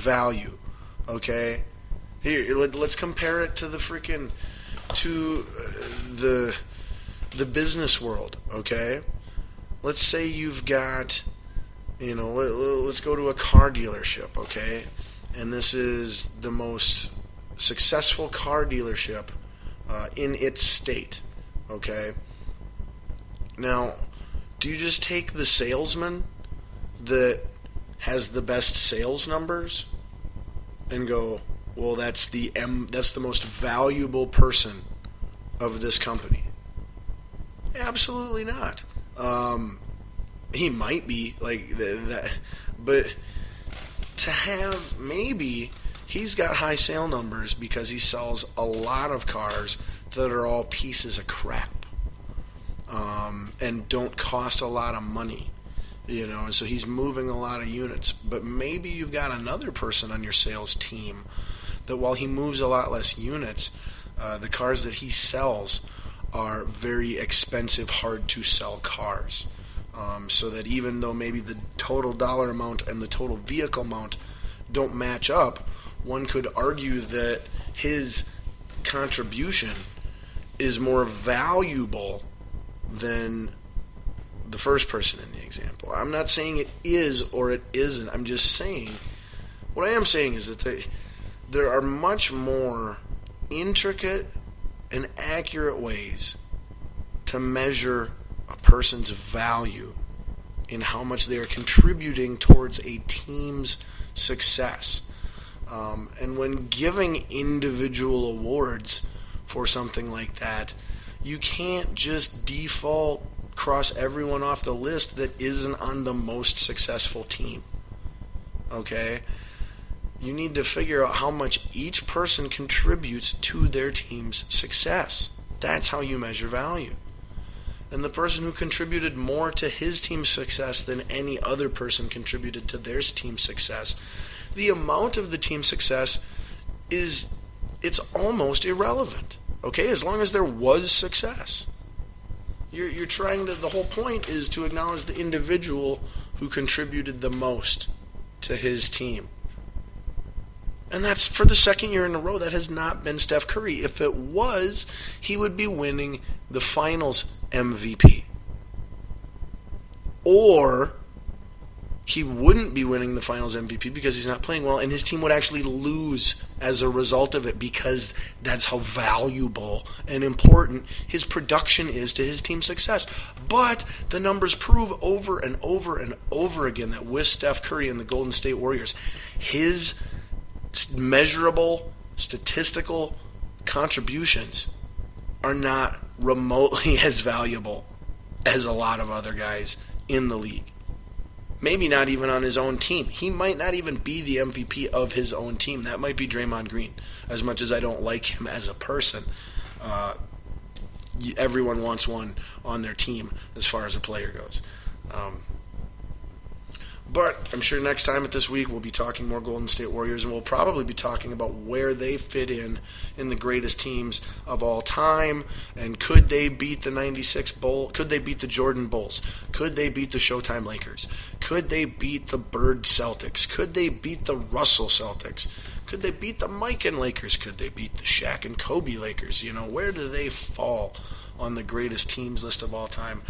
value. Okay, here let's compare it to the business world. Okay, let's say you've got, let's go to a car dealership. Okay, and this is the most successful car dealership in its state. Okay, now, do you just take the salesman that has the best sales numbers and go, well, that's the most valuable person of this company? Absolutely not. He might be like that, but to have, maybe he's got high sale numbers because he sells a lot of cars that are all pieces of crap, and don't cost a lot of money, and so he's moving a lot of units. But maybe you've got another person on your sales team that, while he moves a lot less units, the cars that he sells are very expensive, hard to sell cars. So that even though maybe the total dollar amount and the total vehicle amount don't match up, one could argue that his contribution is more valuable than the first person in the example. I'm not saying it is or it isn't. I'm just saying, what I am saying is that there are much more intricate and accurate ways to measure a person's value in how much they are contributing towards a team's success. And when giving individual awards for something like that, you can't just default cross everyone off the list that isn't on the most successful team. Okay? You need to figure out how much each person contributes to their team's success. That's how you measure value. And the person who contributed more to his team's success than any other person contributed to their team's success, the amount of the team's success it's almost irrelevant. Okay, as long as there was success. You're trying to, the whole point is to acknowledge the individual who contributed the most to his team. And that's, for the second year in a row, that has not been Steph Curry. If it was, he would be winning the finals MVP. Or he wouldn't be winning the finals MVP because he's not playing well, and his team would actually lose as a result of it, because that's how valuable and important his production is to his team's success. But the numbers prove over and over and over again that with Steph Curry and the Golden State Warriors, his measurable statistical contributions are not remotely as valuable as a lot of other guys in the league. Maybe not even on his own team. He might not even be the MVP of his own team. That might be Draymond Green. As much as I don't like him as a person, everyone wants one on their team as far as a player goes. But I'm sure next time at this week we'll be talking more Golden State Warriors, and we'll probably be talking about where they fit in the greatest teams of all time, and could they beat the 96 Bulls? Could they beat the Jordan Bulls? Could they beat the Showtime Lakers? Could they beat the Bird Celtics? Could they beat the Russell Celtics? Could they beat the Mike and Lakers? Could they beat the Shaq and Kobe Lakers? Where do they fall on the greatest teams list of all time?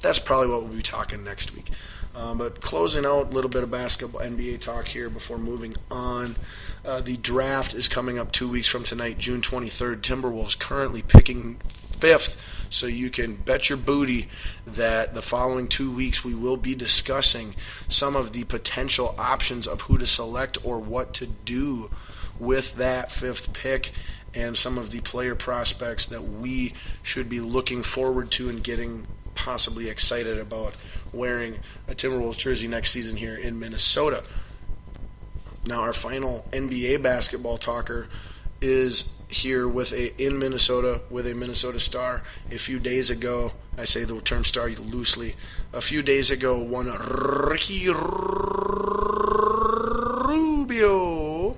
That's probably what we'll be talking next week. But closing out, a little bit of basketball, NBA talk here before moving on. The draft is coming up 2 weeks from tonight, June 23rd. Timberwolves currently picking 5th, so you can bet your booty that the following 2 weeks we will be discussing some of the potential options of who to select or what to do with that 5th pick, and some of the player prospects that we should be looking forward to and getting possibly excited about wearing a Timberwolves jersey next season here in Minnesota. Now, our final NBA basketball talker is here in Minnesota with a Minnesota Star. A few days ago, I say the term star loosely, a few days ago, one Ricky Rubio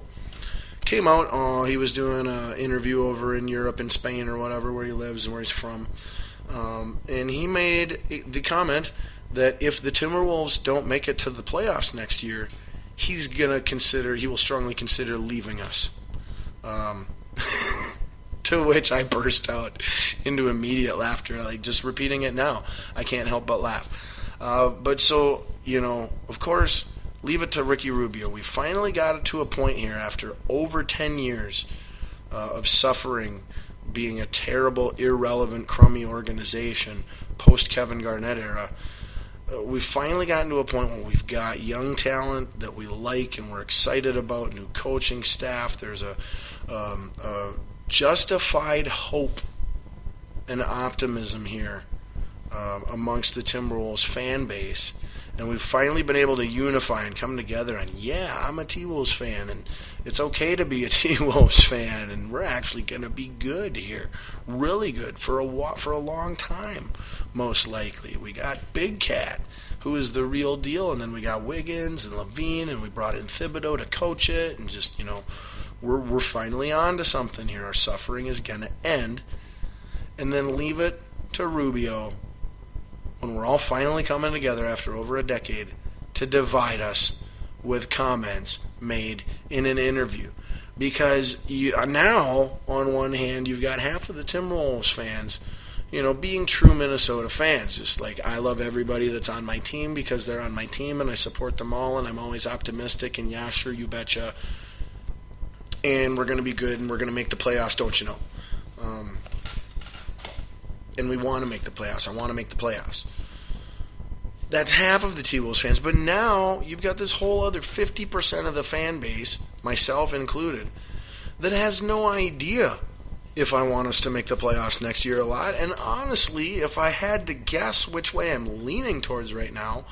came out. He was doing an interview over in Europe, in Spain or whatever, where he lives and where he's from. And he made the comment that if the Timberwolves don't make it to the playoffs next year, he will strongly consider leaving us. To which I burst out into immediate laughter, like just repeating it now. I can't help but laugh. But so, of course, leave it to Ricky Rubio. We finally got it to a point here after over 10 years of suffering, being a terrible, irrelevant, crummy organization post-Kevin Garnett era. We've finally gotten to a point where we've got young talent that we like and we're excited about, new coaching staff. There's a justified hope and optimism here amongst the Timberwolves fan base. And we've finally been able to unify and come together. And yeah, I'm a T-Wolves fan, and it's okay to be a T-Wolves fan, and we're actually going to be good here, really good for a long time, most likely. We got Big Cat, who is the real deal, and then we got Wiggins and Levine, and we brought in Thibodeau to coach it, and just we're finally on to something here. Our suffering is going to end, and then leave it to Rubio, when we're all finally coming together after over a decade, to divide us with comments made in an interview. Because now, on one hand, you've got half of the Timberwolves fans, being true Minnesota fans. Just like, I love everybody that's on my team because they're on my team and I support them all and I'm always optimistic and yeah, sure, you betcha. And we're going to be good and we're going to make the playoffs, don't you know? And we want to make the playoffs. I want to make the playoffs. That's half of the T-Wolves fans. But now you've got this whole other 50% of the fan base, myself included, that has no idea if I want us to make the playoffs next year a lot. And honestly, if I had to guess which way I'm leaning towards right now,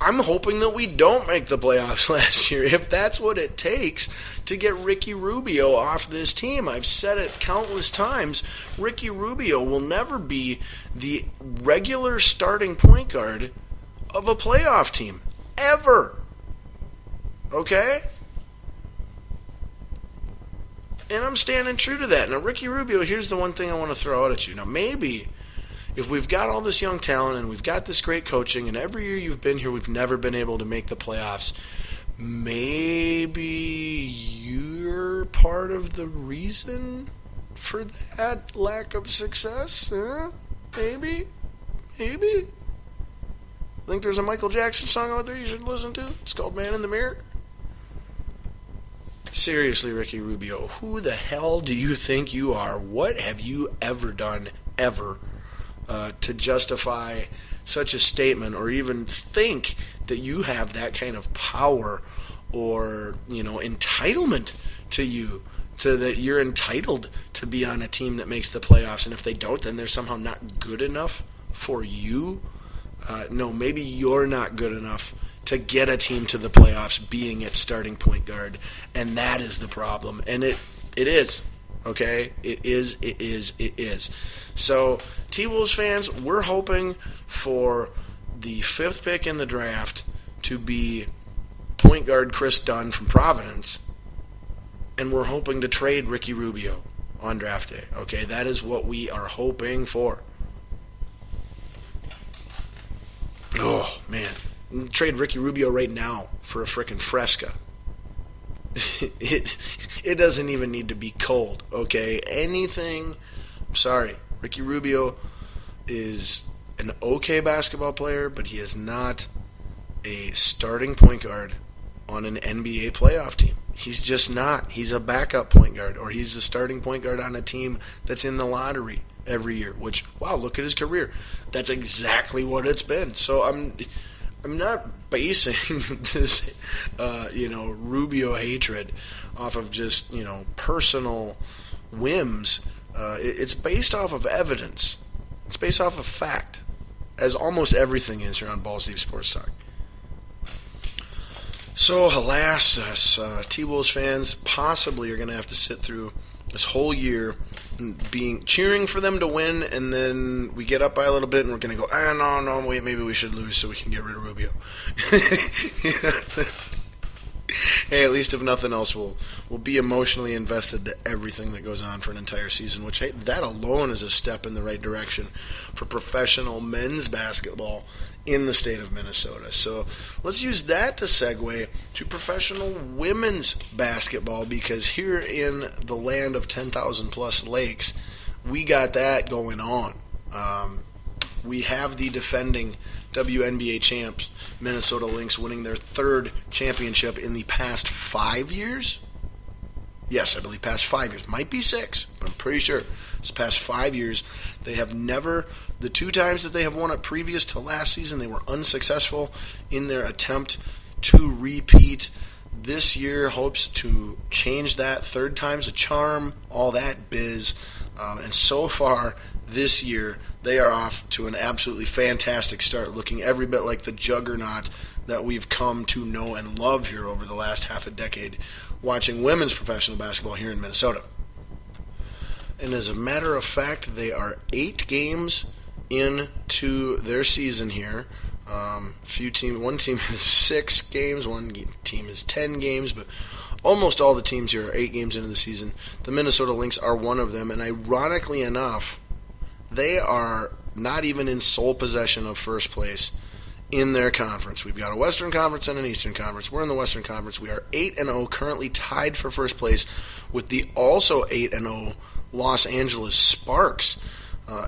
I'm hoping that we don't make the playoffs last year. If that's what it takes to get Ricky Rubio off this team. I've said it countless times. Ricky Rubio will never be the regular starting point guard of a playoff team. Ever. Okay? And I'm standing true to that. Now, Ricky Rubio, here's the one thing I want to throw out at you. Now, maybe if we've got all this young talent and we've got this great coaching and every year you've been here we've never been able to make the playoffs, maybe you're part of the reason for that lack of success? Huh? Maybe? I think there's a Michael Jackson song out there you should listen to. It's called Man in the Mirror. Seriously, Ricky Rubio, who the hell do you think you are? What have you ever done, ever, to justify such a statement or even think that you have that kind of power or, entitlement to you, to that you're entitled to be on a team that makes the playoffs, and if they don't, then they're somehow not good enough for you? No, maybe you're not good enough to get a team to the playoffs being its starting point guard, and that is the problem. And it is, okay? It is. So, T-Wolves fans, we're hoping for the 5th pick in the draft to be point guard Chris Dunn from Providence, and we're hoping to trade Ricky Rubio on draft day, okay? That is what we are hoping for. Oh, man. Trade Ricky Rubio right now for a frickin' Fresca. It doesn't even need to be cold, okay? Anything, I'm sorry. Ricky Rubio is an okay basketball player, but he is not a starting point guard on an NBA playoff team. He's just not. He's a backup point guard, or he's the starting point guard on a team that's in the lottery every year, which, wow, look at his career. That's exactly what it's been. So I'm not basing this, Rubio hatred off of just, personal whims. It's based off of evidence. It's based off of fact, as almost everything is here on Balls Deep Sports Talk. So, alas, us T-Wolves fans possibly are going to have to sit through this whole year cheering for them to win, and then we get up by a little bit and we're going to go, no, wait, maybe we should lose so we can get rid of Rubio. Hey, at least if nothing else, we'll be emotionally invested to everything that goes on for an entire season, which, hey, that alone is a step in the right direction for professional men's basketball in the state of Minnesota. So let's use that to segue to professional women's basketball, because here in the land of 10,000 plus lakes, we got that going on. We have the defending WNBA champs, Minnesota Lynx, winning their third championship in the past 5 years. Yes, I believe past 5 years. Might be 6, but I'm pretty sure it's past 5 years. They have never, the 2 times that they have won it previous to last season, they were unsuccessful in their attempt to repeat. This year hopes to change that. 3rd time's a charm, all that biz. And so far this year, they are off to an absolutely fantastic start, looking every bit like the juggernaut that we've come to know and love here over the last half a decade, watching women's professional basketball here in Minnesota. And as a matter of fact, they are 8 games into their season here. One team is 6 games, one team is 10 games, but almost all the teams here are 8 games into the season. The Minnesota Lynx are one of them, and ironically enough, they are not even in sole possession of first place in their conference. We've got a Western Conference and an Eastern Conference. We're in the Western Conference. We are 8-0, currently tied for first place with the also 8-0 Los Angeles Sparks.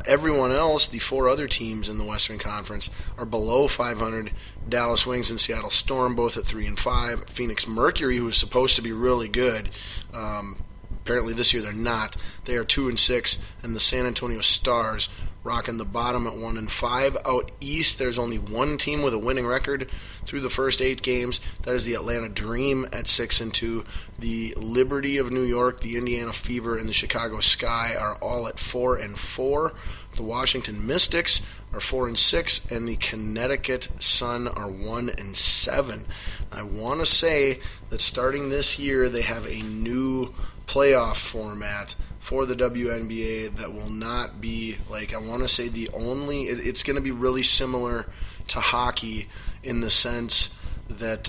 Everyone else, the 4 other teams in the Western Conference, are below 500. Dallas Wings and Seattle Storm both at 3-5. Phoenix Mercury, who is supposed to be really good, apparently this year they're not. They are 2-6, and the San Antonio Stars rocking the bottom at 1-5. Out east, there's only one team with a winning record through the first 8 games. That is the Atlanta Dream at 6-2. The Liberty of New York, the Indiana Fever, and the Chicago Sky are all at 4-4. The Washington Mystics are 4-6, and the Connecticut Sun are 1-7. I want to say that starting this year, they have a new playoff format for the WNBA that will not be, like, I want to say the only, it's going to be really similar to hockey in the sense that,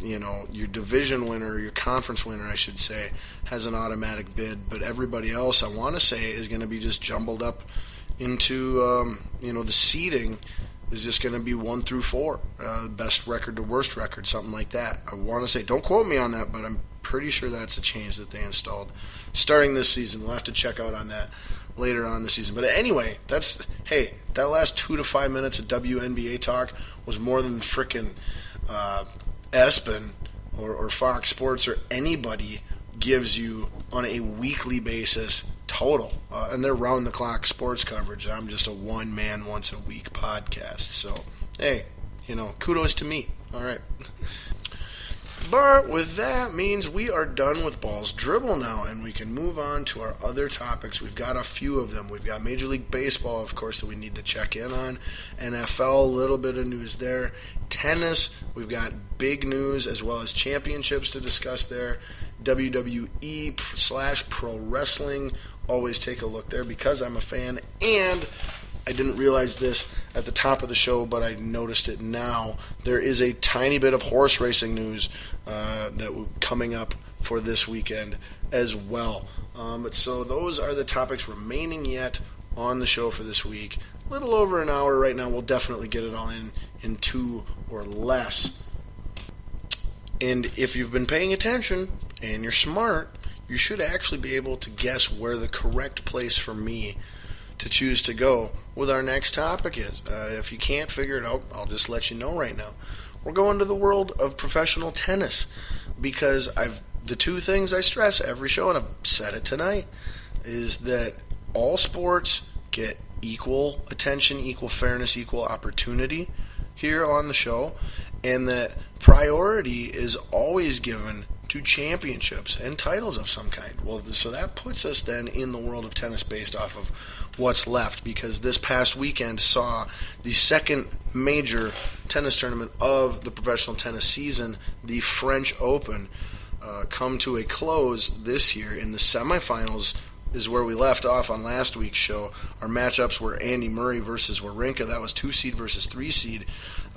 your division winner, your conference winner, I should say, has an automatic bid, but everybody else, I want to say, is going to be just jumbled up into, the seeding is just going to be 1 through 4, best record to worst record, something like that. I want to say, don't quote me on that, but I'm pretty sure that's a change that they installed starting this season. We'll have to check out on that later on this season. But anyway, that last 2 to 5 minutes of WNBA talk was more than frickin' ESPN or Fox Sports or anybody gives you on a weekly basis total. And they're round-the-clock sports coverage. I'm just a one-man, once-a-week podcast. So, hey, kudos to me. All right. But with that means we are done with Balls Dribble now, and we can move on to our other topics. We've got a few of them. We've got Major League Baseball, of course, that we need to check in on. NFL, a little bit of news there. Tennis, we've got big news as well as championships to discuss there. WWE/pro wrestling, always take a look there because I'm a fan. And I didn't realize this at the top of the show, but I noticed it now. There is a tiny bit of horse racing news coming up for this weekend as well. So those are the topics remaining yet on the show for this week. A little over an hour right now. We'll definitely get it all in 2 or less. And if you've been paying attention and you're smart, you should actually be able to guess where the correct place for me to choose to go with our next topic is. If you can't figure it out, I'll just let you know right now. We're going to the world of professional tennis because the 2 things I stress every show, and I've said it tonight, is that all sports get equal attention, equal fairness, equal opportunity here on the show, and that priority is always given to championships and titles of some kind. Well, so that puts us then in the world of tennis based off of what's left, because this past weekend saw the second major tennis tournament of the professional tennis season, the French Open, come to a close this year. In the semifinals is where we left off on last week's show. Our matchups were Andy Murray versus Wawrinka. That was 2 seed versus 3 seed.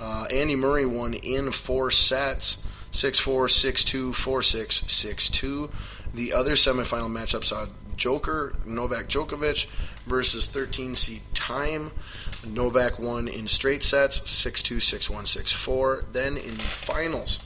Andy Murray won in 4 sets, 6-4, 6-2, 4-6, 6-2. The other semifinal matchup saw Novak Djokovic versus 13 seed Time. Novak won in straight sets, 6-2, 6-1, 6-4. Then in the finals,